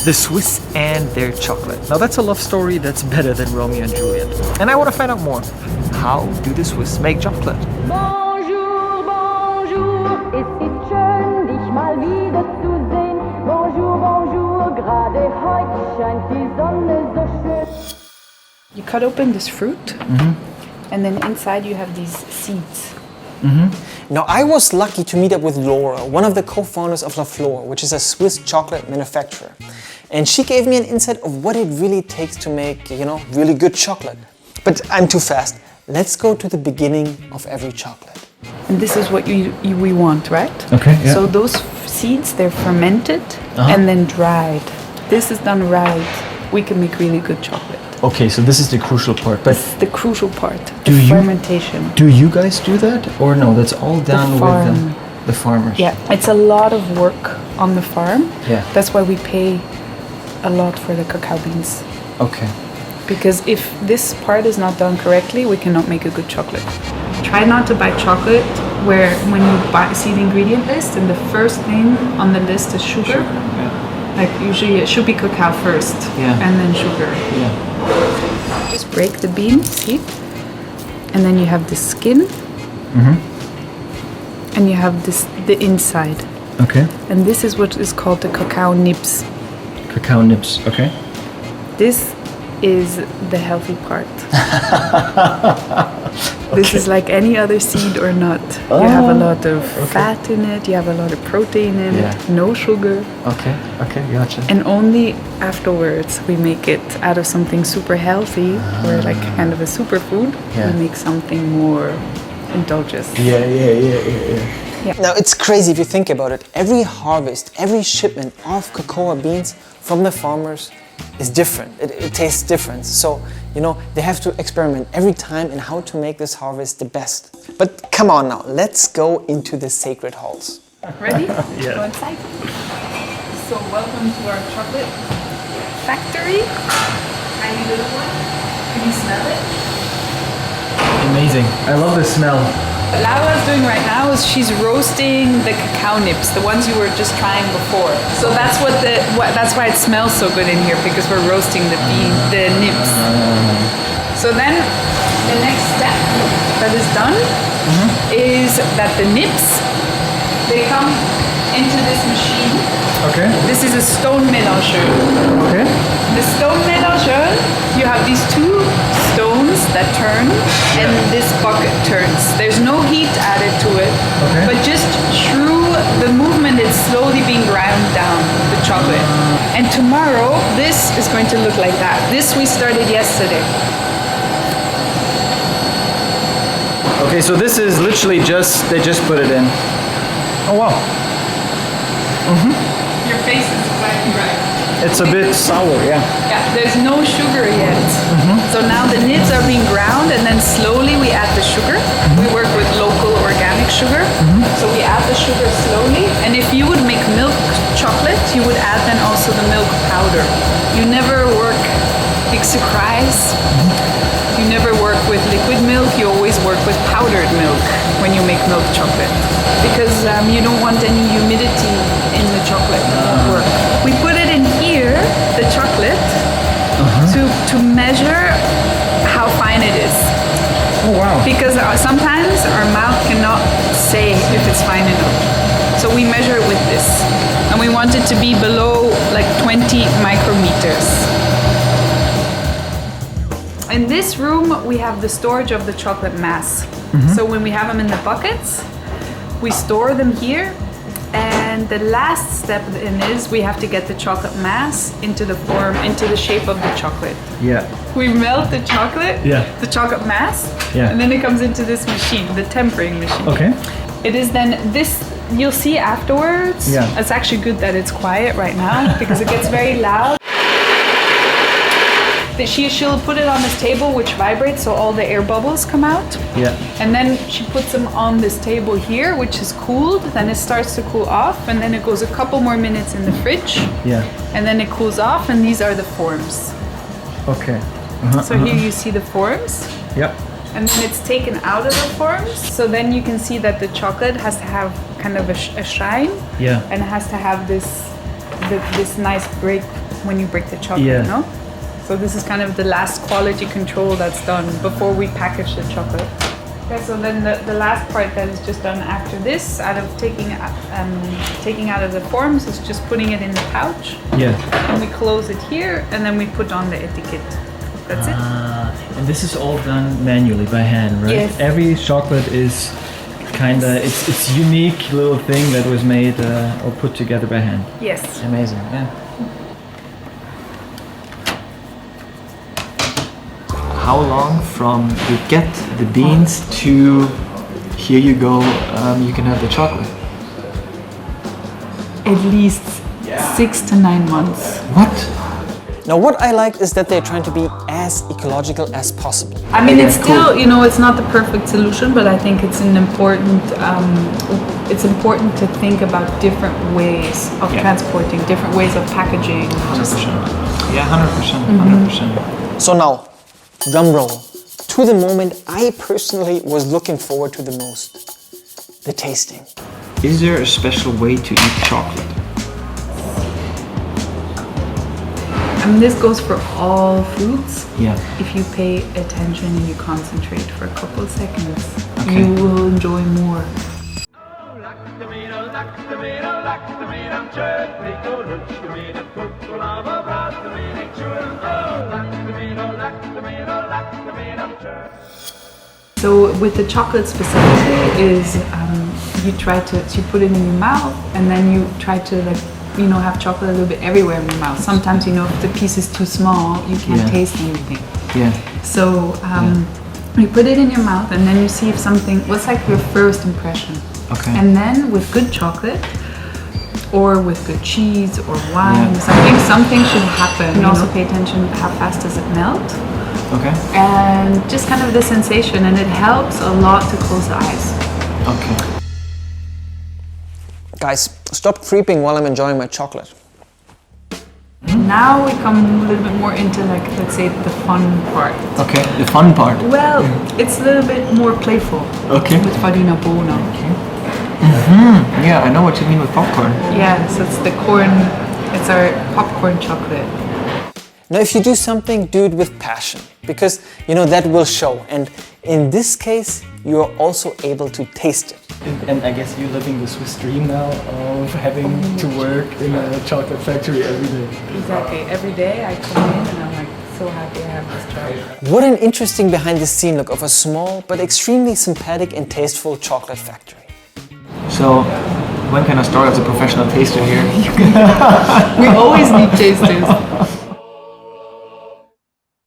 the Swiss and their chocolate. Now that's a love story that's better than Romeo and Juliet. And I want to find out more. How do the Swiss make chocolate? Bonjour, bonjour, ist es schön, dich mal wieder zu sehen. Bonjour, bonjour, gerade heute scheint die Sonne so schön. You cut open this fruit, and then inside you have these seeds. Now, I was lucky to meet up with Laura, one of the co-founders of Flor, which is a Swiss chocolate manufacturer. And she gave me an insight of what it really takes to make, really good chocolate. But I'm too fast. Let's go to the beginning of every chocolate. And this is what we want, right? Okay, yeah. So those seeds, they're fermented and then dried. This is done right. We can make really good chocolate. Okay, so this is the crucial part. But This is the crucial part, the fermentation. do you guys do that? Or no, that's all done farm. with the farmers? Yeah, it's a lot of work on the farm. Yeah. That's why we pay a lot for the cacao beans. Okay. Because if this part is not done correctly, we cannot make a good chocolate. Try not to buy chocolate where when you see the ingredient list and the first thing on the list is sugar. Like usually it should be cacao first and then sugar. Yeah. Just break the bean, see? And then you have the skin. And you have the inside. Okay. And this is what is called the cacao nibs. Cacao nibs, okay. This is the healthy part. This is like any other seed or nut. You have a lot of fat in it, you have a lot of protein in it, no sugar. Okay, gotcha. And only afterwards we make it out of something super healthy, or like kind of a superfood, we make something more indulgence. Yeah. Now, it's crazy if you think about it. Every harvest, every shipment of cocoa beans from the farmers is different. It tastes different. So, they have to experiment every time in how to make this harvest the best. But come on now, let's go into the sacred halls. Ready? Yeah. Go inside. So welcome to our chocolate factory. Tiny little one. Can you smell it? Amazing. I love the smell. What Laura's doing right now is she's roasting the cacao nibs, the ones you were just trying before. So that's that's why it smells so good in here, because we're roasting the nibs. So then the next step that is done is that the nibs, they come into this machine. Okay. This is a stone mélangeur. Okay. The stone mélangeur, you have these two stones that turn and this bucket turns. There's no heat added to it, but just through the movement it's slowly being ground down, the chocolate. And tomorrow this is going to look like that. This we started yesterday. Okay, so this is literally they just put it in. Oh wow. Your face is exactly right. It's a bit sour, yeah. Yeah, there's no sugar yet. So now the nibs are being ground and then slowly we add the sugar. We work with local organic sugar. So we add the sugar slowly. And if you would make milk chocolate, you would add then also the milk powder. You never work big surprise. You never work with liquid milk, you always work with powdered milk when you make milk chocolate. Because you don't want any humidity in the chocolate, it won't work. We put it in here, the chocolate, to measure how fine it is. Oh wow. Because sometimes our mouth cannot say if it's fine enough. So we measure it with this. And we want it to be below like 20 micrometers. In this room, we have the storage of the chocolate mass. So when we have them in the buckets, we store them here. And the last step in is we have to get the chocolate mass into the shape of the chocolate. Yeah. We melt the chocolate, the chocolate mass, and then it comes into this machine, the tempering machine. Okay. It is then this, you'll see afterwards. Yeah. It's actually good that it's quiet right now because it gets very loud. She'll put it on this table which vibrates so all the air bubbles come out. Yeah. And then she puts them on this table here which is cooled, then it starts to cool off and then it goes a couple more minutes in the fridge. Yeah. And then it cools off and these are the forms. Okay. So here you see the forms. Yep. And then it's taken out of the forms. So then you can see that the chocolate has to have kind of a shine. Yeah. And it has to have this nice break when you break the chocolate, Yeah. no? So this is kind of the last quality control that's done before we package the chocolate. Okay, so then the last part that is just done after this, out of taking out of the forms, is just putting it in the pouch. Yeah. And we close it here, and then we put on the etiquette. That's it. And this is all done manually by hand, right? Yes. Every chocolate is kinda it's unique little thing that was made or put together by hand. Yes. Amazing, yeah. How long from you get the beans to here you go, you can have the chocolate? At least 6 to 9 months. What? Now, what I like is that they're trying to be as ecological as possible. I mean, it's Yeah, still, cool. you know, it's not the perfect solution, but I think it's an important. It's important to think about different ways of Yeah. transporting, different ways of packaging. 100%. Yeah, 100%. 100%. So now, drum roll, to the moment I personally was looking forward to the most, the tasting. Is there a special way to eat chocolate? I mean, this goes for all foods. Yeah. If you pay attention and you concentrate for a couple of seconds, Okay. you will enjoy more. So with the chocolate specifically is you put it in your mouth and then you try to have chocolate a little bit everywhere in your mouth. Sometimes if the piece is too small, you can't Yeah. taste anything. Yeah. So you put it in your mouth and then you see if what's like your first impression. Okay. And then with good chocolate or with good cheese or wine, Yeah. so I think something should happen. And also pay attention how fast does it melt. Okay. And just kind of the sensation, and it helps a lot to close the eyes. Okay. Guys, stop creeping while I'm enjoying my chocolate. Now we come a little bit more into let's say the fun part. Okay. The fun part. Well, it's a little bit more playful. Okay. With farina buona. Yeah, I know what you mean with popcorn. Yeah, so it's it's our popcorn chocolate. Now, if you do something, do it with passion, because that will show. And in this case, you're also able to taste it. And I guess you're living the Swiss dream now of having to work in a chocolate factory every day. Exactly. Every day I come in and I'm like so happy I have this job. What an interesting behind-the-scene look of a small but extremely sympathetic and tasteful chocolate factory. So, when can I start as a professional taster here? We always need tasters.